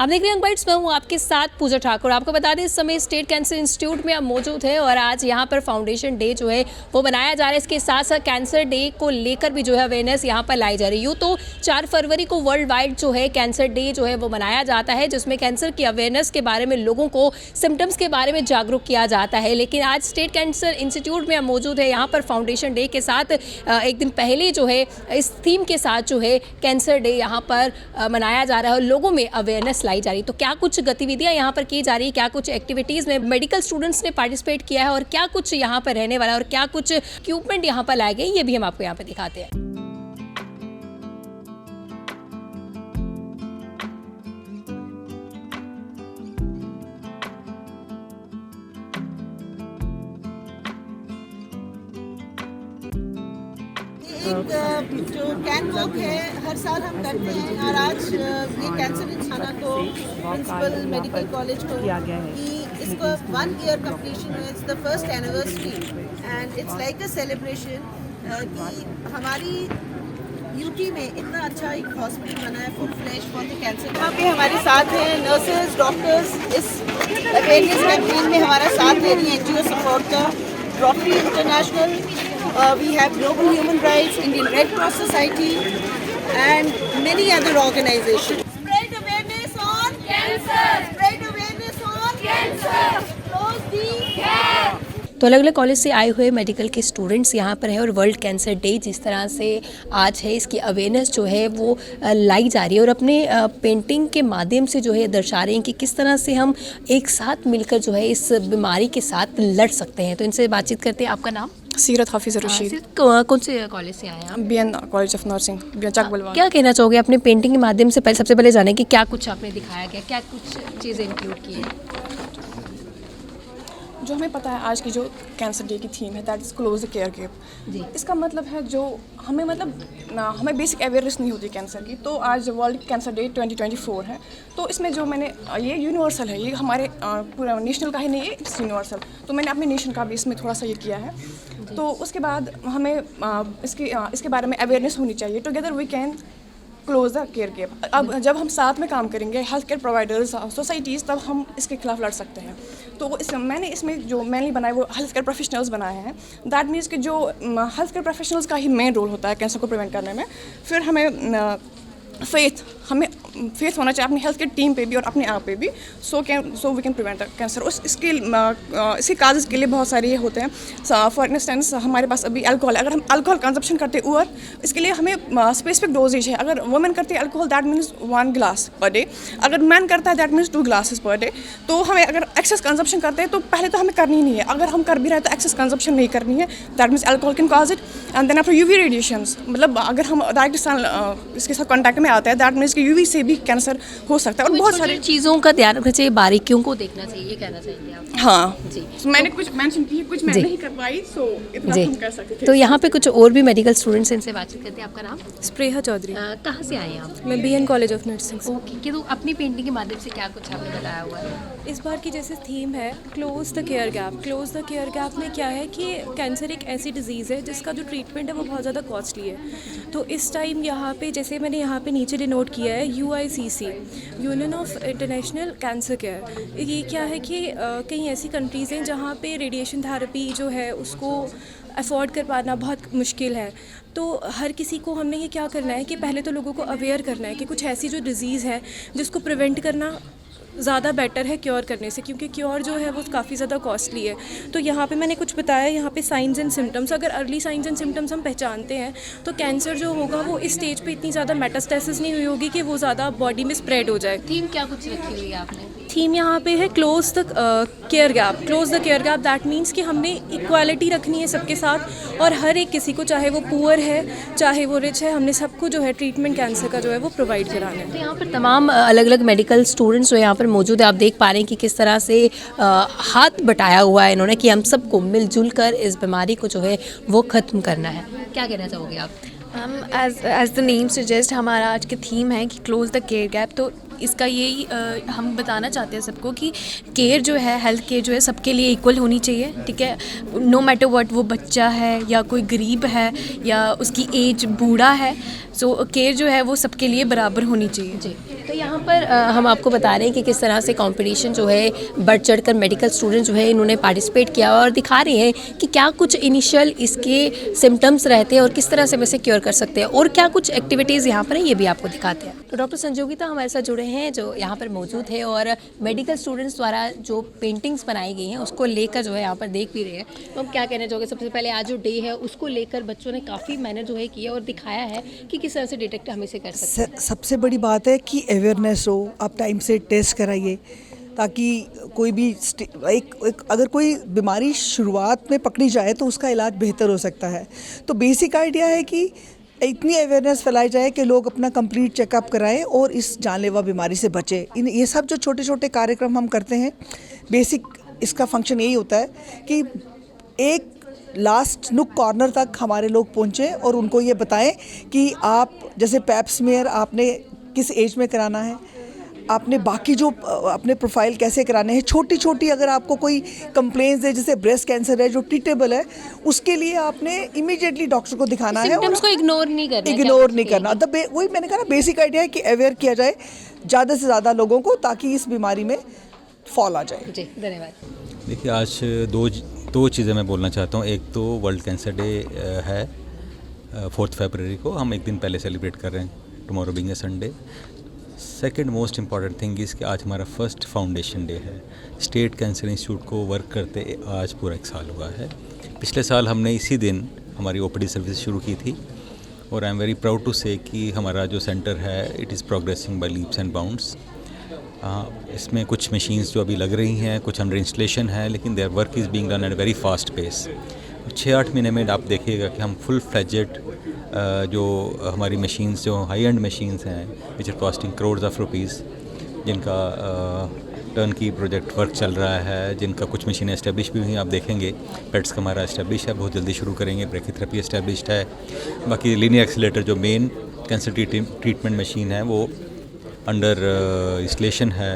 आप देख रहे हैं बाइट्स में हूँ आपके साथ पूजा ठाकुर। आपको बता दें इस समय स्टेट कैंसर इंस्टीट्यूट में आप मौजूद है और आज यहाँ पर फाउंडेशन डे जो है वो बनाया जा रहा है। इसके साथ साथ कैंसर डे को लेकर भी जो है अवेयरनेस यहाँ पर लाई जा रही है। यूँ तो 4 फरवरी को वर्ल्ड वाइड जो है कैंसर डे जो है वो मनाया जाता है, जिसमें कैंसर की अवेयरनेस के बारे में लोगों को सिम्टम्स के बारे में जागरूक किया जाता है। लेकिन आज स्टेट कैंसर इंस्टीट्यूट में हम मौजूद है, यहाँ पर फाउंडेशन डे के साथ एक दिन पहले जो है इस थीम के साथ जो है कैंसर डे यहाँ पर मनाया जा रहा है और लोगों में अवेयरनेस लाई जा रही है। तो क्या कुछ गतिविधियां यहाँ पर की जा रही है, क्या कुछ एक्टिविटीज़ में मेडिकल स्टूडेंट्स ने पार्टिसिपेट किया है और क्या कुछ यहाँ पर रहने वाला है और क्या कुछ इक्विपमेंट यहाँ पर लाए गए, ये भी हम आपको यहाँ पर दिखाते हैं। एक जो कैन वॉक है हर साल हम करते हैं और आज ये कैंसर इंसाना को प्रिंसिपल मेडिकल कॉलेज को कि इसको 1 ईयर कंप्लीशन है, it's the first anniversary and it's like a celebration कि हमारी यूटी में इतना अच्छा एक हॉस्पिटल बना है full flash for the cancer. यहाँ पे हमारे साथ हैं नर्सेज डॉक्टर्स, इस अवेयरनेस कैंपेन में हमारा साथ दे रही है एनजीओ सपोर्ट का Rotary international, we have Global Human Rights, Indian Red Cross Society and many other organizations. Spread awareness on cancer. Spread awareness on cancer. Close the gap. तो अलग अलग कॉलेज से आए हुए मेडिकल के स्टूडेंट्स यहाँ पर हैं और वर्ल्ड कैंसर डे जिस तरह से आज है, इसकी अवेयरनेस जो है वो लाई जा रही है और अपने पेंटिंग के माध्यम से जो है दर्शा रहे हैं कि किस तरह से हम एक साथ मिलकर जो है इस बीमारी के साथ लड़ सकते हैं। तो इनसे बातचीत करते हैं। आपका नाम? सीरत हाफिज़ रशीद। कौन से कॉलेज से आए हैं आप? बीएन कॉलेज ऑफ नर्सिंग, चक बलवान। क्या कहना चाहोगे अपने पेंटिंग के माध्यम से? सबसे पहले जाने कि क्या कुछ आपने दिखाया गया, क्या कुछ चीज़ें इंक्लूड की है? जो हमें पता है आज की जो कैंसर डे की थीम है that is close the care gap. इसका मतलब है जो हमें हमें बेसिक अवेयरनेस नहीं होती कैंसर की, तो आज वर्ल्ड कैंसर डे 2024 है। तो इसमें जो मैंने ये यूनिवर्सल है, ये हमारे पूरा नेशनल का ही नहीं है, इट्स यूनिवर्सल। तो मैंने अपने नेशन का भी इसमें थोड़ा सा ये किया है। तो उसके बाद हमें इसके बारे में अवेयरनेस होनी चाहिए। Together we can close the care gap. अब जब हम साथ में काम करेंगे हेल्थ केयर प्रोवाइडर्स, सोसाइटीज़, तब हम इसके खिलाफ लड़ सकते हैं। तो मैंने इसमें जो मेनली बनाए वो हेल्थ केयर प्रोफेशनल्स बनाए हैं। दैट मीन्स कि जो हेल्थ केयर प्रोफेशनल्स का ही मेन रोल होता है कैंसर को प्रिवेंट करने में। फिर हमें फेथ होना चाहिए अपनी हेल्थ केयर टीम पे भी और अपने आप पे भी, so we can prevent cancer. इसके काजेज़ के लिए बहुत सारे ये होते हैं। फॉर इंस्टेंस हमारे पास अभी अल्कोहल, अगर हम अल्कोहल कंजप्शन करते हैं ओवर, इसके लिए हमें स्पेसिफिक डोजेज है। अगर वुमेन करती है alcohol that means 1 glass per day, अगर मैन करता है that means 2 glasses per day. तो हमें अगर एक्सेस कंजप्शन करते हैं तो पहले तो हमें करनी नहीं है, अगर हम कर भी रहे हैं तो एक्सेस कंजप्शन नहीं करनी है। That means alcohol can cause it. And then after UV radiations, मतलब अगर हम डायरेक्ट इसके साथ कॉन्टैक्ट में आता है दैट मीन्स कि यूवी से भी कैंसर हो सकता है। और बहुत सारी चीज़ों का ध्यान रखना चाहिए, बारीकियों को देखना चाहिए, ये कहना चाहिए आप? हाँ जी। मैंने कुछ मेंशन की, कुछ मैं नहीं कर पाई, सो इतना हम कर सकते थे। तो यहाँ पे कुछ और भी मेडिकल स्टूडेंट्स हैं, इनसे बातचीत करते हैं। आपका नाम? स्प्रेहा चौधरी। कहाँ से आए हैं आप? मैं BN college of nursing. Okay, तो अपनी पेंटिंग के माध्यम से क्या कुछ आपने बताया हुआ है? इस बार की जैसे थीम है close the care gap. Close the care gap में क्या है कि कैंसर एक ऐसी डिजीज़ है जिसका जो ट्रीटमेंट है वो बहुत ज़्यादा कॉस्टली है। तो इस टाइम यहाँ पे जैसे मैंने यहाँ पे नीचे डिनोट किया है UICC, union of international cancer care. ये क्या है कि कई ऐसी कंट्रीज़ हैं जहाँ पे रेडिएशन थेरेपी जो है उसको अफोर्ड कर पाना बहुत मुश्किल है। तो हर किसी को हमने ये क्या करना है कि पहले तो लोगों को अवेयर करना है कि कुछ ऐसी जो डिज़ीज़ है जिसको प्रिवेंट करना ज़्यादा बेटर है क्योर करने से, क्योंकि क्योर जो है वो काफ़ी ज़्यादा कॉस्टली है। तो यहाँ पे मैंने कुछ बताया, यहाँ पे साइंस एंड सिम्टम्स, अगर अर्ली साइंस एंड सिम्टम्स हम पहचानते हैं तो कैंसर जो होगा वो इस स्टेज पे इतनी ज़्यादा मेटास्टेसिस नहीं हुई होगी कि वो ज़्यादा बॉडी में स्प्रेड हो जाए। थीम क्या कुछ रखी हुई है आपने? थीम यहाँ पे है close the care gap. Close the care gap that means कि हमने इक्वालिटी रखनी है सबके साथ और हर एक किसी को, चाहे वो पुअर है चाहे वो रिच है, हमने सबको जो है ट्रीटमेंट कैंसर का जो है वो प्रोवाइड कराना है। तो यहाँ पर तमाम अलग अलग मेडिकल स्टूडेंट्स जो यहाँ पर मौजूद है, आप देख पा रहे हैं कि किस तरह से हाथ बटाया हुआ है इन्होंने कि हम सबको मिलजुल कर इस बीमारी को जो है वो ख़त्म करना है। क्या कहना चाहोगे आप? एज द नेम सजेस्ट, हमारा आज की थीम है कि क्लोज द केयर गैप। तो इसका यही हम बताना चाहते हैं सबको कि केयर जो है, हेल्थ केयर जो है सबके लिए इक्वल होनी चाहिए, ठीक है। नो मैटर व्हाट, वो बच्चा है या कोई गरीब है या उसकी एज बूढ़ा है, सो केयर जो है वो सबके लिए बराबर होनी चाहिए। जी, तो यहाँ पर हम आपको बता रहे हैं कि किस तरह से कंपटीशन जो है बढ़ चढ़कर मेडिकल स्टूडेंट जो है इन्होंने पार्टिसिपेट किया और दिखा रहे हैं कि क्या कुछ इनिशियल इसके सिम्टम्स रहते हैं और किस तरह से हम इसे क्योर कर सकते हैं और क्या कुछ एक्टिविटीज़ यहाँ पर हैं ये भी आपको दिखाते हैं। तो डॉक्टर संजोगिता हमारे साथ जुड़े हैं जो यहाँ पर मौजूद है और मेडिकल स्टूडेंट्स द्वारा जो पेंटिंग्स बनाई गई हैं उसको लेकर जो है यहाँ पर देख भी रहे हैं। तो हम क्या कहना चाहोगे, सबसे पहले आज जो डे है उसको लेकर बच्चों ने काफ़ी मेहनत जो है की और दिखाया है कि किस तरह से डिटेक्ट हम इसे कर सकते हैं। सबसे बड़ी बात है कि अवेयरनेस हो, आप टाइम से टेस्ट कराइए ताकि कोई भी अगर कोई बीमारी शुरुआत में पकड़ी जाए तो उसका इलाज बेहतर हो सकता है। तो बेसिक आइडिया है कि इतनी अवेयरनेस फैलाई जाए कि लोग अपना कंप्लीट चेकअप कराएं और इस जानलेवा बीमारी से बचें। ये सब जो छोटे छोटे कार्यक्रम हम करते हैं, बेसिक इसका फंक्शन यही होता है कि एक लास्ट नुक कॉर्नर तक हमारे लोग पहुँचें और उनको ये बताएं कि आप जैसे पैप स्मीयर आपने किस एज में कराना है, आपने बाकी जो अपने प्रोफाइल कैसे कराने हैं, छोटी छोटी अगर आपको कोई कंप्लेंट्स है जैसे ब्रेस्ट कैंसर है जो ट्रीटेबल है उसके लिए आपने इमीडिएटली डॉक्टर को दिखाना है। सिम्टम्स को इग्नोर नहीं करना। वही मैंने कहा ना, बेसिक आइडिया है कि अवेयर किया जाए ज़्यादा से ज़्यादा लोगों को ताकि इस बीमारी में फॉल आ जाए। जी धन्यवाद। देखिए, आज दो चीज़ें मैं बोलना चाहता हूँ। एक तो वर्ल्ड कैंसर डे है 4 फरवरी को, हम एक दिन पहले सेलिब्रेट कर रहे हैं, tomorrow being a Sunday. Second most important thing is कि आज हमारा फर्स्ट फाउंडेशन डे है। स्टेट कैंसर इंस्टीट्यूट को वर्क करते आज पूरा 1 साल हुआ है। पिछले साल हमने इसी दिन हमारी ओपीडी सर्विस शुरू की थी और I am very proud to say कि हमारा जो सेंटर है it is progressing by leaps and bounds. इसमें कुछ मशीन्स जो अभी लग रही हैं, कुछ अंडर इंस्टॉलेशन है, लेकिन there work is being done at very fast pace. 6-8 महीने में आप देखिएगा कि हम फुल फ्लेजेड जो हमारी मशीन्स जो हाई एंड मशीन्स हैं which are costing crores of rupees, जिनका टर्न की प्रोजेक्ट वर्क चल रहा है, जिनका कुछ मशीनें इस्टेब्लिश भी हुई, आप देखेंगे पेट्स का हमारा इस्टेब्लिश है, बहुत जल्दी शुरू करेंगे। ब्रैकीथेरेपी इस्टेब्लिश्ड है। बाकी लीनियर एक्सीलरेटर जो मेन कैंसर ट्रीटमेंट मशीन है वो अंडर इंस्टॉलेशन है।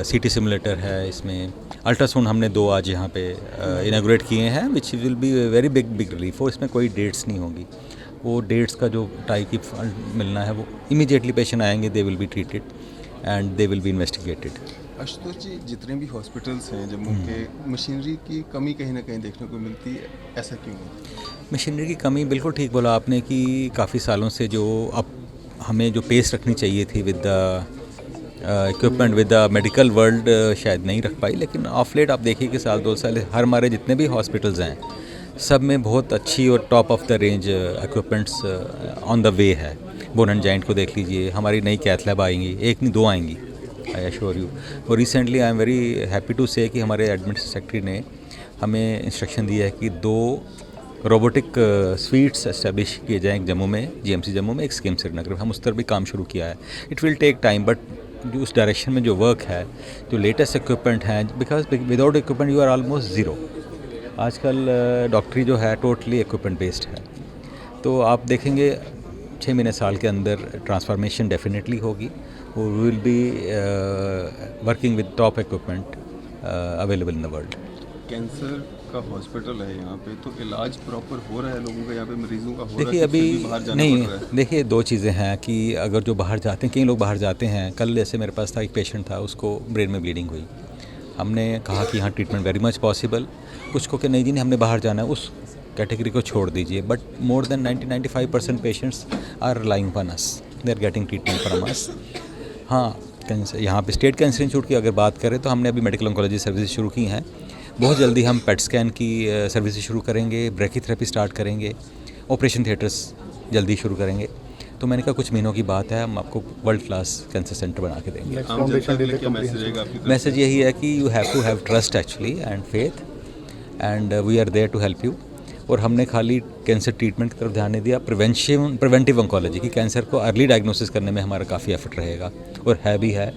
सीटी सिमुलेटर है, इसमें अल्ट्रासाउंड हमने 2 आज यहाँ पे इनाग्रेट किए हैं which will be very big relief. और इसमें कोई डेट्स नहीं होगी, वो डेट्स का जो टाइप की फंड मिलना है वो इमीडिएटली पेशेंट आएंगे, they will be treated and they will be investigated. Ashutosh ji, जितने भी हॉस्पिटल्स हैं जम्मू के, मशीनरी की कमी कहीं ना कहीं देखने को मिलती है, ऐसा क्यों है? मशीनरी की कमी, बिल्कुल ठीक बोला आपने कि काफ़ी सालों से जो अब हमें जो पेस रखनी चाहिए थी with the equipment with the medical world शायद नहीं रख पाई। लेकिन ऑफ लेट आप देखिए कि साल 2 साल हर हमारे जितने भी हॉस्पिटल्स हैं सब में बहुत अच्छी और top of the range equipments on the way है। बोन एंड जॉइंट को देख लीजिए, हमारी नई कैथ लैब आएंगी, 1 नहीं 2 आएंगी, आई एश्योर यू। और recently I am very happy to say कि हमारे एडमिनिस्ट्रेटिव सेक्रेटरी ने हमें इंस्ट्रक्शन दिया है कि 2 रोबोटिक स्वीट्स एस्टेब्लिश किए जाएँ जम्मू में, जीएमसी जम्मू में, एक स्कीम श्रीनगर में। हम उस तरफ भी काम शुरू किया है। It will take time, but जो उस डायरेक्शन में जो वर्क है, जो लेटेस्ट इक्विपमेंट है, because without equipment you are almost zero. आजकल डॉक्टरी जो है टोटली इक्विपमेंट बेस्ड है। तो आप देखेंगे 6 महीने साल के अंदर ट्रांसफॉर्मेशन डेफिनेटली होगी और we will be working with top equipment available in the world. Cancer का हॉस्पिटल है यहाँ पे, तो इलाज प्रॉपर हो रहा है लोगों का यहाँ पे, मरीजों का हो देखिए रहा है? अभी बाहर जाना नहीं, पड़ रहा है? देखिए 2 चीज़ें हैं कि अगर जो बाहर जाते हैं, कई लोग बाहर जाते हैं। कल जैसे मेरे पास था एक पेशेंट था, उसको ब्रेन में ब्लीडिंग हुई। हमने कहा कि यहाँ ट्रीटमेंट वेरी मच पॉसिबल। कुछ को कि नहीं जी, नहीं हमने बाहर जाना है, उस कैटेगरी को छोड़ दीजिए। But more than 90-95% patients are relying on us, they are getting treatment from us. हाँ, यहाँ पे स्टेट कैंसर इंस्टीट्यूट की अगर बात करें तो हमने अभी मेडिकल ऑन्कोलॉजी सर्विसेज शुरू की हैं। बहुत जल्दी हम पेट स्कैन की सर्विसेज शुरू करेंगे, ब्रैकीथेरेपी स्टार्ट करेंगे, ऑपरेशन थिएटर्स जल्दी शुरू करेंगे। तो मैंने कहा कुछ महीनों की बात है, हम आपको वर्ल्ड क्लास कैंसर सेंटर बना के देंगे। मैसेज यही है कि you have to have trust actually and faith and we are there to help you. और हमने खाली कैंसर ट्रीटमेंट की तरफ ध्यान नहीं दिया, प्रिवेंटिव ऑन्कोलॉजी की, कैंसर को अर्ली डायग्नोसिस करने में हमारा काफ़ी एफर्ट रहेगा और है भी है,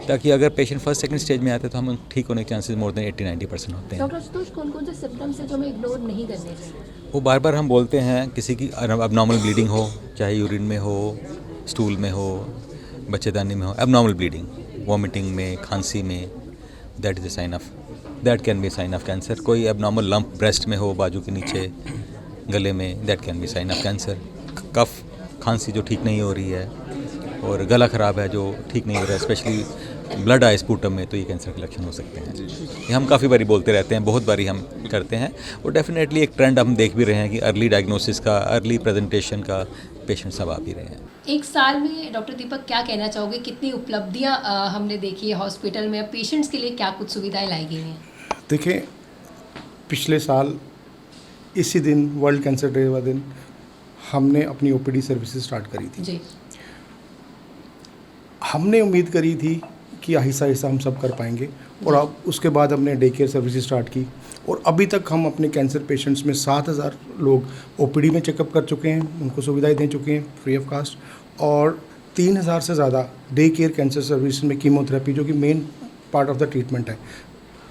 ताकि अगर पेशेंट फर्स्ट सेकंड स्टेज में आते हैं तो हम ठीक होने के चांसेस मोर देन 80-90% होते हैं। डॉक्टर आशुतोष, कौन-कौन से सिम्टम्स हैं जो हमें इग्नोर नहीं करने चाहिए? वो बार बार हम बोलते हैं, किसी की अबनॉर्मल ब्लीडिंग हो, चाहे यूरिन में हो, स्टूल में हो, बच्चेदानी में हो, अबनॉर्मल ब्लीडिंग, वॉमिटिंग में, खांसी में, that is a sign of, that can be sign of cancer. कोई एबनॉर्मल लंप ब्रेस्ट में हो, बाजू के नीचे, गले में, that can be sign of cancer. Cough, खांसी जो ठीक नहीं हो रही है, और गला ख़राब है जो ठीक नहीं हो रहा है, स्पेशली ब्लड आए स्पूटम में, तो ये कैंसर के लक्षण हो सकते हैं। ये हम काफ़ी बारी बोलते रहते हैं, बहुत बारी हम करते हैं, और डेफिनेटली एक ट्रेंड हम देख भी रहे हैं कि अर्ली डायग्नोसिस का, अर्ली प्रेजेंटेशन का पेशेंट सब आ भी रहे हैं। एक साल में डॉक्टर दीपक क्या कहना चाहोगे, कितनी उपलब्धियां हमने देखी है हॉस्पिटल में, पेशेंट्स के लिए क्या कुछ सुविधाएं लाई गई हैं? देखिए, पिछले साल इसी दिन, वर्ल्ड कैंसर डे वाले दिन, हमने अपनी ओपीडी सर्विसेज स्टार्ट करी थी जी। हमने उम्मीद करी थी कि आहिस्ता आहिस्ता हम सब कर पाएंगे, और अब उसके बाद हमने डे केयर सर्विसेज स्टार्ट की, और अभी तक हम अपने कैंसर पेशेंट्स में 7,000 लोग ओपीडी में चेकअप कर चुके हैं, उनको सुविधाएं दे चुके हैं फ्री ऑफ कास्ट, और 3,000 से ज़्यादा डे केयर कैंसर सर्विस में कीमोथेरेपी, जो कि main part of the treatment है,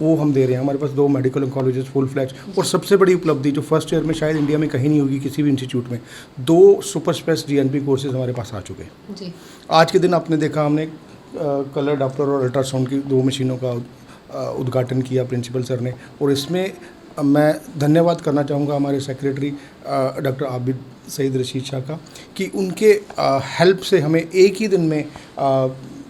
वो हम दे रहे हैं। हमारे पास 2 मेडिकल ऑन्कोलॉजिस्ट फुल फ्लैश, और सबसे बड़ी उपलब्धि जो फर्स्ट ईयर में शायद इंडिया में कहीं नहीं होगी किसी भी इंस्टीट्यूट में, 2 सुपर स्पेस GNP कोर्सेज हमारे पास आ चुके हैं जी। आज के दिन आपने देखा, हमने कलर डॉपलर और अल्ट्रासाउंड की 2 मशीनों का उद्घाटन किया प्रिंसिपल सर ने, और इसमें मैं धन्यवाद करना चाहूँगा हमारे सेक्रेटरी डॉक्टर आबिद सईद रशीद शाह का, कि उनके हेल्प से हमें एक ही दिन में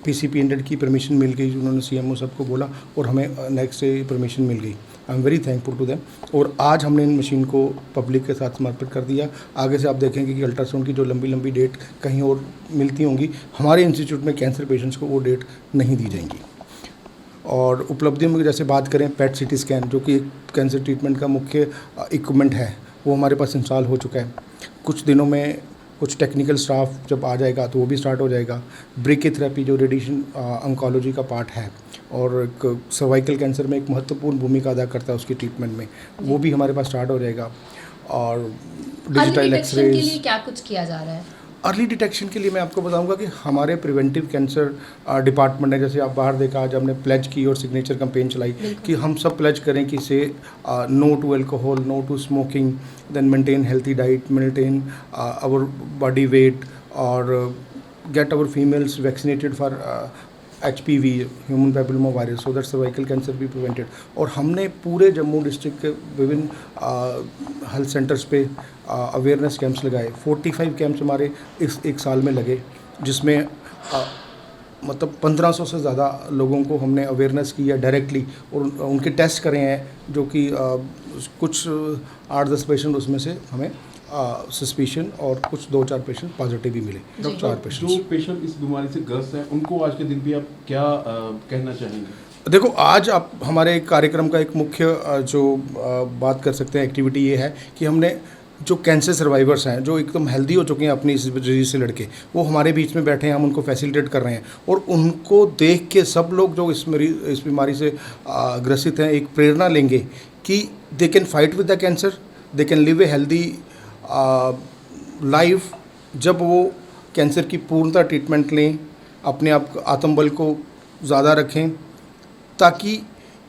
PCP 100 की परमिशन मिल गई। उन्होंने CMO सबको बोला और हमें नेक्स्ट डे परमिशन मिल गई। I am very thankful to them. और आज हमने इन मशीन को पब्लिक के साथ समर्पित कर दिया। आगे से आप देखेंगे कि अल्ट्रासाउंड की जो लंबी लंबी डेट कहीं और मिलती होंगी, हमारे इंस्टीट्यूट में कैंसर पेशेंट्स को वो डेट नहीं दी जाएंगी। और उपलब्धियों में जैसे बात करें, PET CT स्कैन जो कि कैंसर ट्रीटमेंट का मुख्य इक्विपमेंट है, वो हमारे पास इंस्टॉल हो चुका है। कुछ दिनों में कुछ टेक्निकल स्टाफ जब आ जाएगा तो वो भी स्टार्ट हो जाएगा। ब्रेकियोथेरेपी जो रेडिएशन ऑन्कोलॉजी का पार्ट है और एक सर्वाइकल कैंसर में एक महत्वपूर्ण भूमिका अदा करता है उसकी ट्रीटमेंट में, वो भी हमारे पास स्टार्ट हो जाएगा। और डिजिटल एक्सरेज के लिए क्या कुछ किया जा रहा है? अर्ली डिटेक्शन के लिए मैं आपको बताऊंगा कि हमारे प्रिवेंटिव कैंसर डिपार्टमेंट है। जैसे आप बाहर देखा, आज हमने प्लेज की और सिग्नेचर कैंपेन चलाई कि हम सब प्लेज करें कि say no to alcohol, no to smoking, then maintain healthy diet, maintain our body weight, और get our females vaccinated for HPV, human papilloma virus, so that cervical cancer भी prevented. और हमने पूरे जम्मू डिस्ट्रिक्ट के विभिन्न health centres पे awareness camps लगाए। 45 camps हमारे इस एक साल में लगे, जिसमें मतलब 1500 से ज़्यादा लोगों को हमने अवेयरनेस किया डायरेक्टली, और उनके टेस्ट करे हैं, जो कि कुछ 8-10 पेशेंट उसमें से हमें सस्पिशन, और कुछ 2-4 पेशेंट पॉजिटिव भी मिले। 4 पेशेंट जो पेशेंट इस बीमारी से ग्रस्त हैं, उनको आज के दिन भी आप क्या कहना चाहेंगे? देखो, आज आप हमारे कार्यक्रम का एक मुख्य जो बात कर सकते हैं एक्टिविटी ये है कि हमने जो कैंसर सर्वाइवर्स हैं, जो एकदम हेल्दी हो चुके हैं अपनी इस डिजीज से लड़के, वो हमारे बीच में बैठे हैं, हम उनको फैसिलिटेट कर रहे हैं। और उनको देख के सब लोग जो इस बीमारी से ग्रसित हैं, एक प्रेरणा लेंगे कि they can fight with the cancer, they can live a healthy life. जब वो कैंसर की पूर्णतः ट्रीटमेंट लें, अपने आप आत्मबल को ज़्यादा रखें, ताकि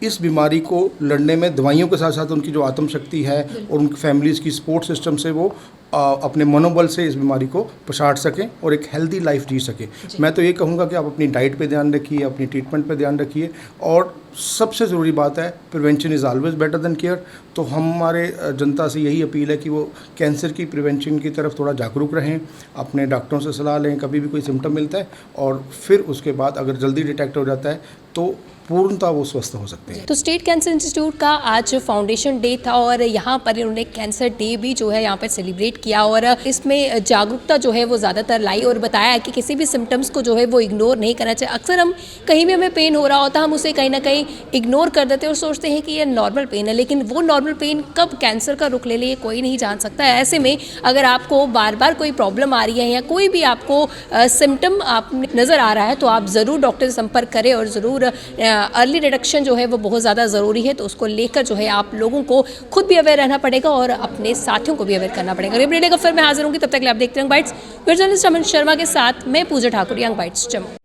इस बीमारी को लड़ने में दवाइयों के साथ साथ उनकी जो आत्मशक्ति है और उनकी फैमिलीज़ की सपोर्ट सिस्टम से वो अपने मनोबल से इस बीमारी को पछाड़ सकें और एक हेल्दी लाइफ जी सकें। मैं तो ये कहूँगा कि आप अपनी डाइट पे ध्यान रखिए, अपनी ट्रीटमेंट पे ध्यान रखिए, और सबसे ज़रूरी बात है prevention is always better than care. तो हमारे जनता से यही अपील है कि वो कैंसर की प्रिवेंशन की तरफ थोड़ा जागरूक रहें, अपने डॉक्टरों से सलाह लें कभी भी कोई सिम्टम मिलता है, और फिर उसके बाद अगर जल्दी डिटेक्ट हो जाता है तो पूर्णतः वो स्वस्थ हो सकते हैं। तो स्टेट कैंसर इंस्टीट्यूट का आज फाउंडेशन डे था, और यहाँ पर इन्होंने कैंसर डे भी जो है यहाँ पर सेलिब्रेट किया, और इसमें जागरूकता जो है वो ज़्यादातर लाई, और बताया कि किसी भी सिम्टम्स को जो है वो इग्नोर नहीं करना चाहिए। अक्सर हम कहीं भी हमें पेन हो रहा होता है, हम उसे कहीं ना कहीं इग्नोर कर देते हैं और सोचते हैं कि ये नॉर्मल पेन है, लेकिन वो नॉर्मल पेन कब कैंसर का रुख ले ले कोई नहीं जान सकता है। ऐसे में अगर आपको बार बार कोई प्रॉब्लम आ रही है या कोई भी आपको सिम्टम आप नज़र आ रहा है, तो आप ज़रूर डॉक्टर से संपर्क करें, और ज़रूर अर्ली डिटेक्शन जो है वो बहुत ज़्यादा ज़रूरी है। तो उसको लेकर जो है आप लोगों को खुद भी अवेयर रहना पड़ेगा और अपने साथियों को भी अवेयर करना पड़ेगा। एवरीडे का फिर मैं हाजिर होंगी, तब तक के लिए आप देखते रहें बाइट्स। जर्नलिस्ट अमन शर्मा के साथ मैं पूजा ठाकुर, यंग बाइट्स जम्मू।